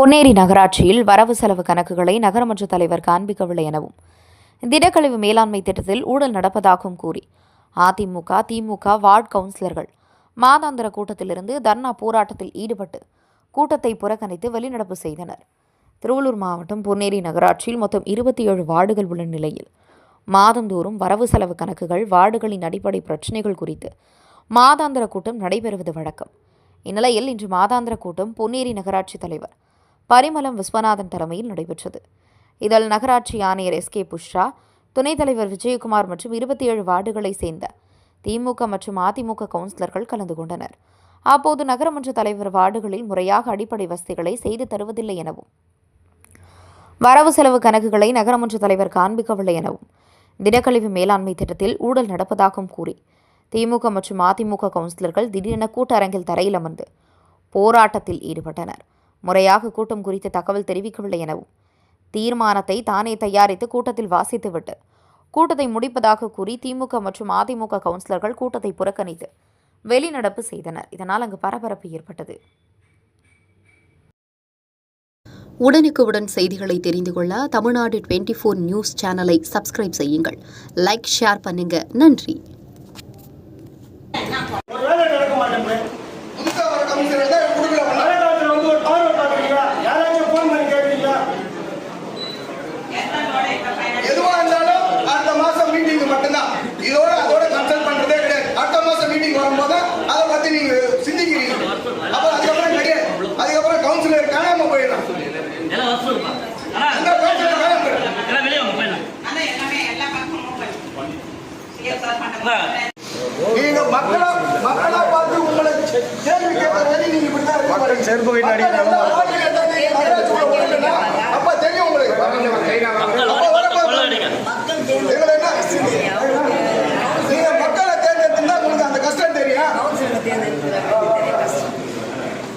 பொன்னேரி நகராட்சியில் வரவு செலவு கணக்குகளை நகரமன்ற தலைவர் காண்பிக்கவில்லை எனவும் திடக்கழிவு மேலாண்மை திட்டத்தில் ஊழல் நடப்பதாகவும் கூறி அதிமுக திமுக வார்டு கவுன்சிலர்கள் மாதாந்திர கூட்டத்திலிருந்து தர்ணா போராட்டத்தில் ஈடுபட்டு கூட்டத்தை புறக்கணித்து வெளிநடப்பு செய்தனர். திருவள்ளூர் மாவட்டம் பொன்னேரி நகராட்சியில் மொத்தம் 27 வார்டுகள் உள்ள நிலையில் மாதந்தோறும் வரவு செலவு கணக்குகள் வார்டுகளின் அடிப்படை பிரச்சினைகள் குறித்து மாதாந்திர கூட்டம் நடைபெறுவது வழக்கம். இந்நிலையில் இன்று மாதாந்திர கூட்டம் பொன்னேரி நகராட்சி தலைவர் பரிமளம் விஸ்வநாதன் தலைமையில் நடைபெற்றது. இதில் நகராட்சி ஆணையர் எஸ்.கே. புஷ்ரா, துணைத் தலைவர் விஜயகுமார் மற்றும் 27 வார்டுகளை சேர்ந்த திமுக மற்றும் அதிமுக கவுன்சிலர்கள் கலந்து கொண்டனர். அப்போது நகரமன்ற தலைவர் வார்டுகளில் முறையாக அடிப்படை வசதிகளை செய்து தருவதில்லை எனவும் வரவு செலவு கணக்குகளை நகரமன்ற தலைவர் காண்பிக்கவில்லை எனவும் திடக்கழிவு மேலாண்மை திட்டத்தில் ஊழல் நடப்பதாகவும் கூறி திமுக மற்றும் அதிமுக கவுன்சிலர்கள் திடீரென கூட்டரங்கில் தரையில் அமர்ந்து போராட்டத்தில் ஈடுபட்டனர். முறையாக கூட்டம் குறித்து தகவல் தெரிவிக்கவில்லை எனவும் தீர்மானத்தை தானே தயாரித்து கூட்டத்தில் வாசித்துவிட்டு கூட்டத்தை முடிப்பதாக கூறி திமுக மற்றும் அதிமுக கவுன்சிலர்கள் கூட்டத்தை புறக்கணித்து வெளிநடப்பு செய்தனர். இதனால் அங்கு பரபரப்பு ஏற்பட்டது. உடனுக்குடன் செய்திகளை தெரிந்து கொள்ள தமிழ்நாடு 24 நியூஸ் சேனலை சப்ஸ்கிரைப் செய்யுங்கள். லைக், ஷேர் பண்ணுங்க. நன்றி. அதோட கன்சல்ட் பண்றதே கிடையாது. அடுத்த மாசம் மீட்டிங் வரும்போது அதை பத்தி நீங்க சிந்திக்கிறீங்க. அப்புறம் அதுக்கப்புறம் கிடையாது. அதுக்கப்புறம் கவுன்சிலர் காணாம போயிடலாம். நீங்க மக்களா பார்த்து உங்களை கேள்வி கேட்கறது நீங்க இப்படிதான் மக்கள் சேர்ப்பு